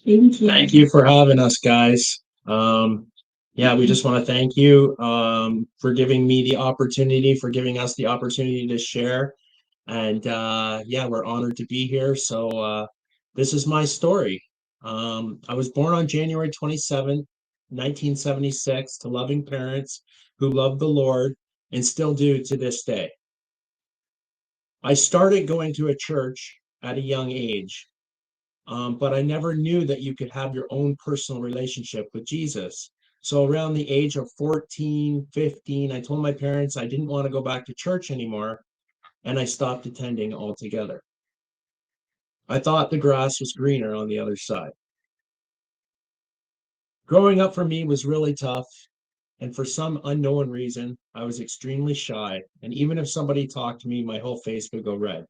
Thank you for having us, guys. Yeah, we just want to thank you for giving me the opportunity, for giving us the opportunity to share. And yeah, we're honored to be here. So this is my story. I was born on January 27th, 1976, to loving parents who loved the Lord and still do to this day. I started going to a church at a young age, but I never knew that you could have your own personal relationship with Jesus. So around the age of 14, 15, I told my parents I didn't want to go back to church anymore, and I stopped attending altogether. I thought the grass was greener on the other side. Growing up for me was really tough, and for some unknown reason, I was extremely shy, and even if somebody talked to me, my whole face would go red.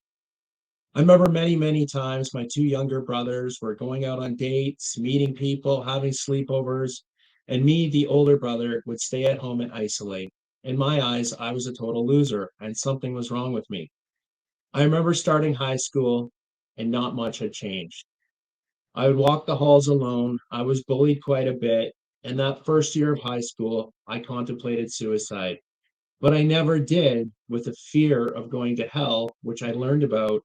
I remember many, many times my two younger brothers were going out on dates, meeting people, having sleepovers, and me, the older brother, would stay at home and isolate. In my eyes, I was a total loser, and something was wrong with me. I remember starting high school, and not much had changed. I would walk the halls alone. I was bullied quite a bit. And that first year of high school, I contemplated suicide. But I never did, with the fear of going to hell, which I learned about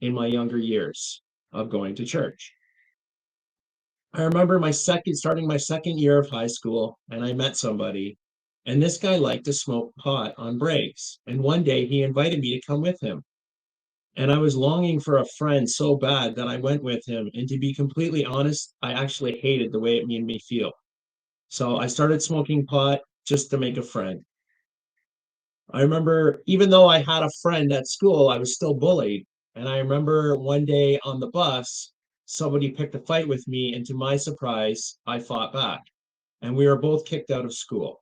in my younger years of going to church. I remember starting my second year of high school, and I met somebody, and this guy liked to smoke pot on breaks. And one day he invited me to come with him. And I was longing for a friend so bad that I went with him. And to be completely honest, I actually hated the way it made me feel. So I started smoking pot just to make a friend. I remember, even though I had a friend at school, I was still bullied. And I remember one day on the bus, somebody picked a fight with me. And to my surprise, I fought back. And we were both kicked out of school.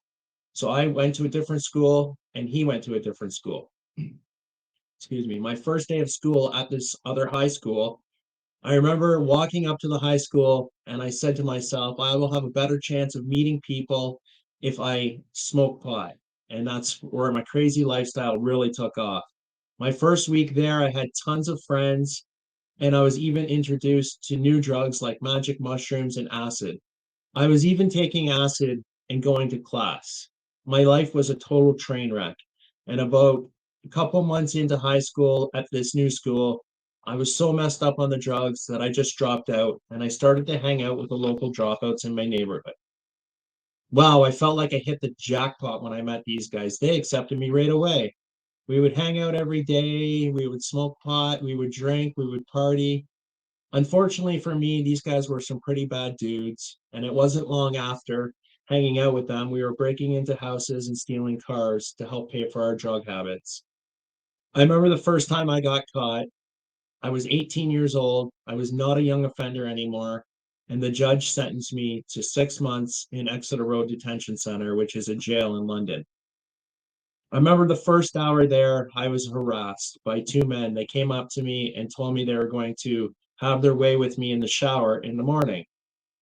So I went to a different school and he went to a different school. Excuse me. My first day of school at this other high school, I remember walking up to the high school and I said to myself, I will have a better chance of meeting people if I smoke pot. And that's where my crazy lifestyle really took off. My first week there, I had tons of friends, and I was even introduced to new drugs like magic mushrooms and acid. I was even taking acid and going to class. My life was a total train wreck. And about a couple months into high school at this new school, I was so messed up on the drugs that I just dropped out and I started to hang out with the local dropouts in my neighborhood. Wow, I felt like I hit the jackpot when I met these guys. They accepted me right away. We would hang out every day, we would smoke pot, we would drink, we would party. Unfortunately for me, these guys were some pretty bad dudes, and it wasn't long after hanging out with them, we were breaking into houses and stealing cars to help pay for our drug habits. I remember the first time I got caught. I was 18 years old. I was not a young offender anymore. And the judge sentenced me to 6 months in Exeter Road Detention Center, which is a jail in London. I remember the first hour there, I was harassed by two men. They came up to me and told me they were going to have their way with me in the shower in the morning.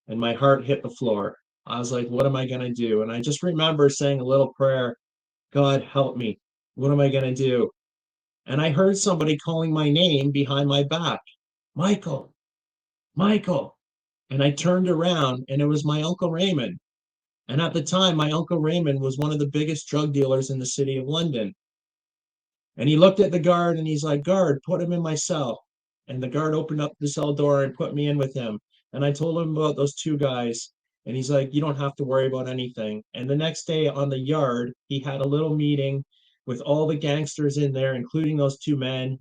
And my heart hit the floor. I was like, what am I going to do? And I just remember saying a little prayer, God, help me. What am I going to do? And I heard somebody calling my name behind my back, Michael, Michael. And I turned around and it was my Uncle Raymond. And at the time, my Uncle Raymond was one of the biggest drug dealers in the city of London. And he looked at the guard and he's like, guard, put him in my cell. And the guard opened up the cell door and put me in with him. And I told him about those two guys. And he's like, you don't have to worry about anything. And the next day on the yard, he had a little meeting with all the gangsters in there, including those two men.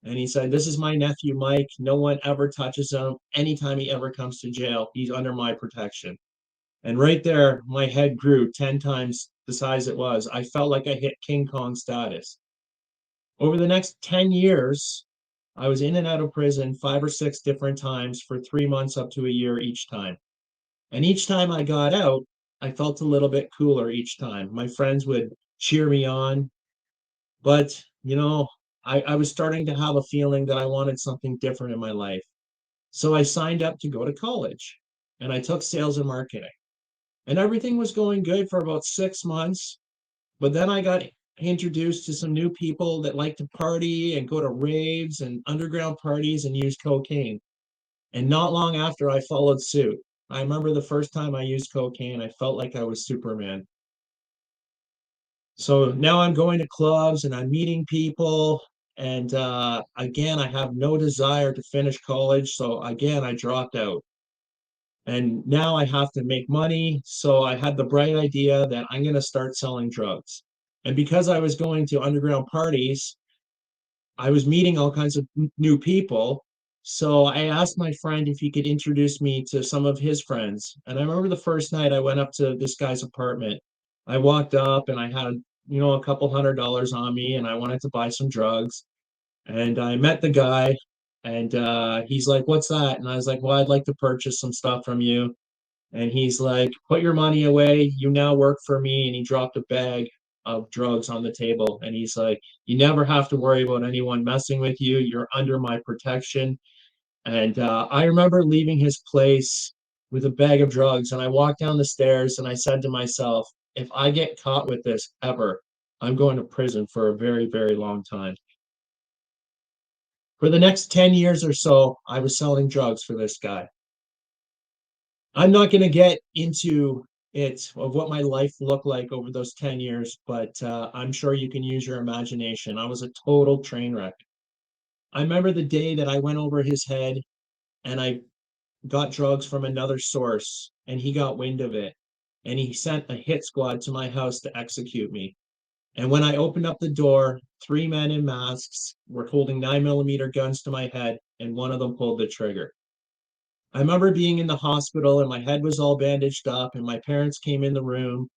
And he said, this is my nephew, Mike. No one ever touches him. Anytime he ever comes to jail, he's under my protection. And right there, my head grew 10 times the size it was. I felt like I hit King Kong status. Over the next 10 years, I was in and out of prison 5 or 6 different times for 3 months up to a year each time. And each time I got out, I felt a little bit cooler each time. My friends would cheer me on, but I was starting to have a feeling that I wanted something different in my life. So I signed up to go to college and I took sales and marketing. And everything was going good for about 6 months. But then I got introduced to some new people that like to party and go to raves and underground parties and use cocaine. And not long after, I followed suit. I remember the first time I used cocaine, I felt like I was Superman. So now I'm going to clubs and I'm meeting people. And again, I have no desire to finish college. So again, I dropped out. And now I have to make money. So I had the bright idea that I'm going to start selling drugs. And because I was going to underground parties, I was meeting all kinds of new people. So I asked my friend if he could introduce me to some of his friends. And I remember the first night I went up to this guy's apartment. I walked up and I had, a couple $100 on me and I wanted to buy some drugs. And I met the guy and he's like, "What's that?" And I was like, "Well, I'd like to purchase some stuff from you." And he's like, "Put your money away. You now work for me." And he dropped a bag of drugs on the table. And he's like, "You never have to worry about anyone messing with you. You're under my protection." And I remember leaving his place with a bag of drugs. And I walked down the stairs and I said to myself, if I get caught with this ever, I'm going to prison for a very, very long time. For the next 10 years or so, I was selling drugs for this guy. I'm not going to get into it of what my life looked like over those 10 years, but I'm sure you can use your imagination. I was a total train wreck. I remember the day that I went over his head and I got drugs from another source and he got wind of it and he sent a hit squad to my house to execute me. And when I opened up the door, three men in masks were holding 9mm guns to my head and one of them pulled the trigger. I remember being in the hospital and my head was all bandaged up, and my parents came in the room,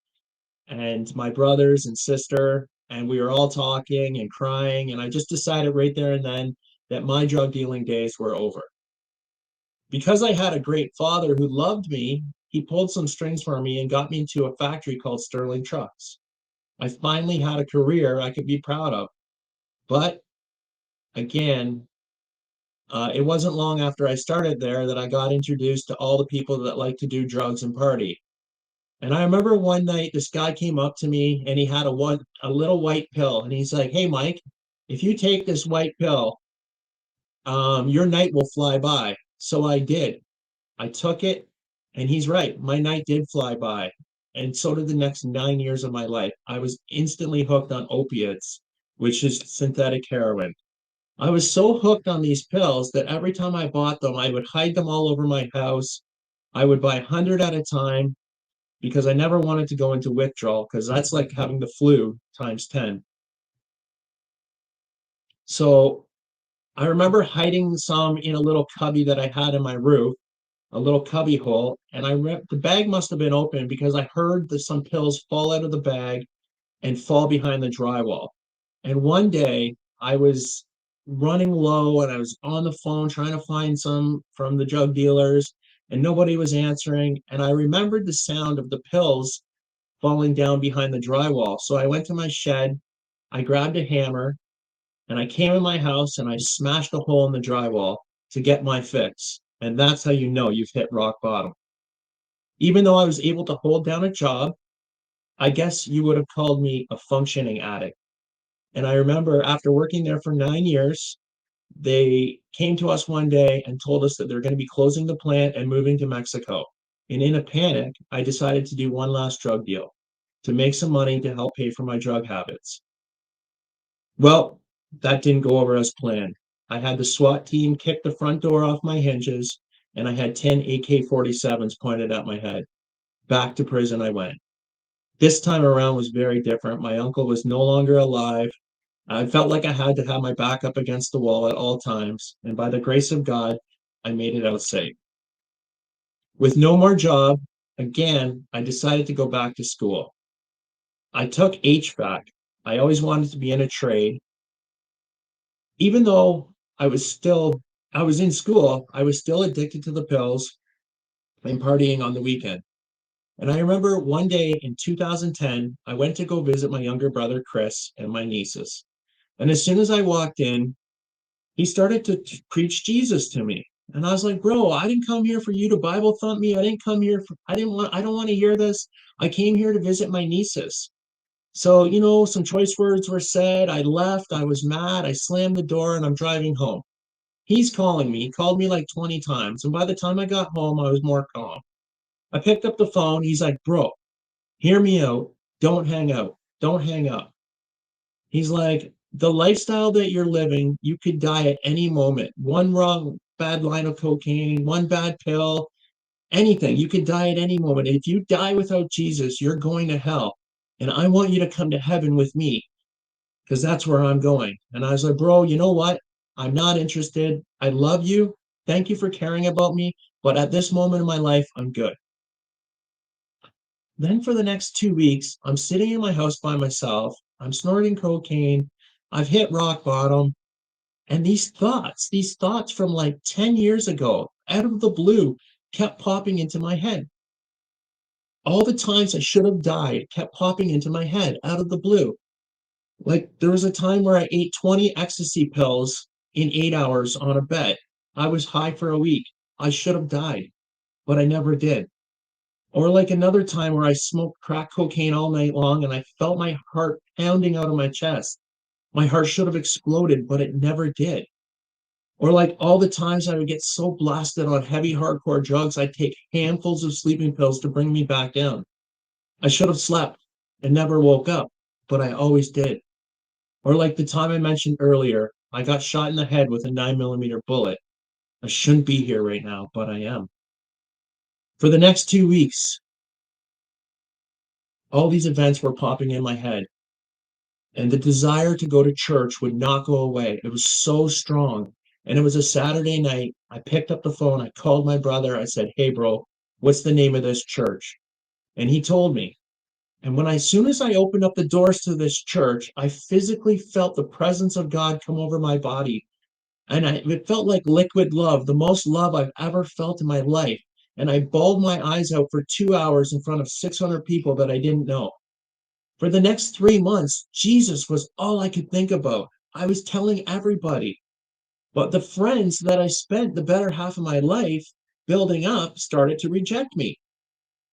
and my brothers and sister, and we were all talking and crying. And I just decided right there and then that my drug dealing days were over. Because I had a great father who loved me, he pulled some strings for me and got me into a factory called Sterling Trucks. I finally had a career I could be proud of. But again, it wasn't long after I started there that I got introduced to all the people that like to do drugs and party. And I remember one night this guy came up to me and he had a little white pill and he's like, "Hey Mike, if you take this white pill, your night will fly by." So I did. I took it, and he's right. My night did fly by, and so did the next 9 years of my life. I was instantly hooked on opiates, which is synthetic heroin. I was so hooked on these pills that every time I bought them, I would hide them all over my house. I would buy 100 at a time because I never wanted to go into withdrawal because that's like having the flu times 10. So I remember hiding some in a little cubby that I had in my roof, a little cubby hole, and the bag must have been open because I heard that some pills fall out of the bag and fall behind the drywall. And one day I was running low and I was on the phone trying to find some from the drug dealers and nobody was answering. And I remembered the sound of the pills falling down behind the drywall. So I went to my shed, I grabbed a hammer, and I came in my house and I smashed a hole in the drywall to get my fix. And that's how you know you've hit rock bottom. Even though I was able to hold down a job, I guess you would have called me a functioning addict. And I remember after working there for 9 years, they came to us one day and told us that they're going to be closing the plant and moving to Mexico. And in a panic, I decided to do one last drug deal to make some money to help pay for my drug habits. Well, that didn't go over as planned. I had the SWAT team kick the front door off my hinges, and I had 10 AK-47s pointed at my head. Back to prison I went. This time around was very different. My uncle was no longer alive. I felt like I had to have my back up against the wall at all times, and by the grace of God, I made it out safe. With no more job, again, I decided to go back to school. I took HVAC. I always wanted to be in a trade. Even though I was in school, I was still addicted to the pills and partying on the weekend. And I remember one day in 2010, I went to go visit my younger brother, Chris, and my nieces. And as soon as I walked in, he started to preach Jesus to me. And I was like, "Bro, I didn't come here for you to Bible thump me. I don't want to hear this. I came here to visit my nieces." So, some choice words were said. I left. I was mad. I slammed the door and I'm driving home. He's calling me. He called me like 20 times. And by the time I got home, I was more calm. I picked up the phone. He's like, bro, hear me out. Don't hang out. Don't hang up. He's like, the lifestyle that you're living, you could die at any moment. One wrong, bad line of cocaine, one bad pill, anything. You could die at any moment. If you die without Jesus, you're going to hell. And I want you to come to heaven with me because that's where I'm going. And I was like, bro, you know what? I'm not interested. I love you. Thank you for caring about me. But at this moment in my life, I'm good. Then for the next 2 weeks, I'm sitting in my house by myself. I'm snorting cocaine. I've hit rock bottom. And these thoughts from like 10 years ago, out of the blue, kept popping into my head. All the times I should have died kept popping into my head out of the blue. Like there was a time where I ate 20 ecstasy pills in 8 hours on a bed. I was high for a week. I should have died, but I never did. Or like another time where I smoked crack cocaine all night long and I felt my heart pounding out of my chest. My heart should have exploded, but it never did. Or like all the times I would get so blasted on heavy hardcore drugs, I'd take handfuls of sleeping pills to bring me back down. I should have slept and never woke up, but I always did. Or like the time I mentioned earlier, I got shot in the head with a 9 millimeter bullet. I shouldn't be here right now, but I am. For the next 2 weeks, all these events were popping in my head, and the desire to go to church would not go away. It was so strong. And it was a Saturday night. I picked up the phone. I called my brother. I said, hey, bro, what's the name of this church? And he told me. And as soon as I opened up the doors to this church, I physically felt the presence of God come over my body. And it felt like liquid love, the most love I've ever felt in my life. And I bawled my eyes out for 2 hours in front of 600 people that I didn't know. For the next 3 months, Jesus was all I could think about. I was telling everybody. But the friends that I spent the better half of my life building up started to reject me.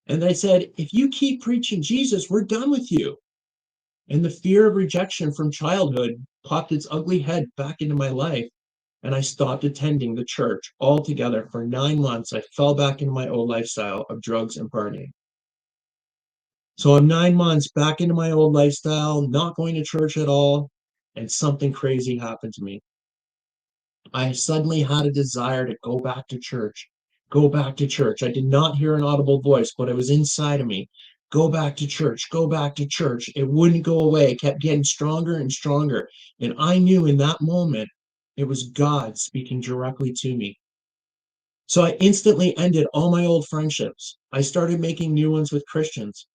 And they said, if you keep preaching Jesus, we're done with you. And the fear of rejection from childhood popped its ugly head back into my life. And I stopped attending the church altogether. For 9 months, I fell back into my old lifestyle of drugs and partying. So I'm 9 months back into my old lifestyle, not going to church at all. And something crazy happened to me. I suddenly had a desire to go back to church. Go back to church. I did not hear an audible voice, but it was inside of me. Go back to church. Go back to church. It wouldn't go away. It kept getting stronger and stronger. And I knew in that moment it was God speaking directly to me. So I instantly ended all my old friendships. I started making new ones with Christians.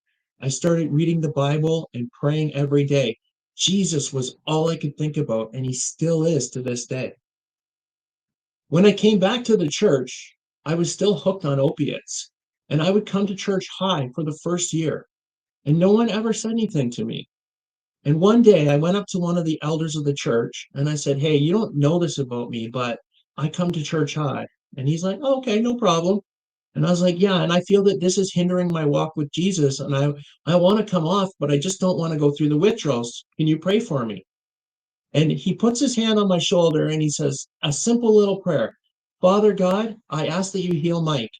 I started reading the Bible and praying every day. Jesus was all I could think about, and he still is to this day. When I came back to the church, I was still hooked on opiates. And I would come to church high for the first year, and no one ever said anything to me. And one day I went up to one of the elders of the church and I said, hey, you don't know this about me, but I come to church high. And he's like, oh, okay, no problem. And I was like, yeah, and I feel that this is hindering my walk with Jesus. And I want to come off, but I just don't want to go through the withdrawals. Can you pray for me? And he puts his hand on my shoulder and he says, a simple little prayer. Father God, I ask that you heal Mike.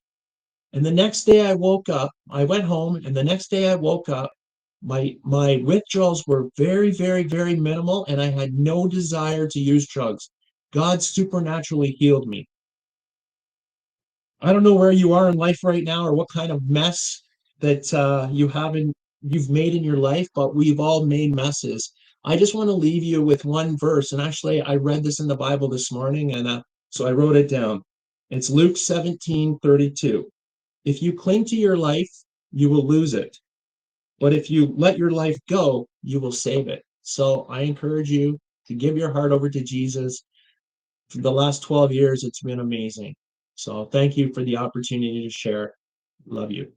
And the next day I woke up, I went home, and the next day I woke up, my withdrawals were very, very, very minimal, and I had no desire to use drugs. God supernaturally healed me. I don't know where you are in life right now or what kind of mess that you've made in your life, but we've all made messes. I just want to leave you with one verse, and actually, I read this in the Bible this morning, and so I wrote it down. It's Luke 17:32. If you cling to your life, you will lose it. But if you let your life go, you will save it. So I encourage you to give your heart over to Jesus. For the last 12 years, it's been amazing. So thank you for the opportunity to share. Love you.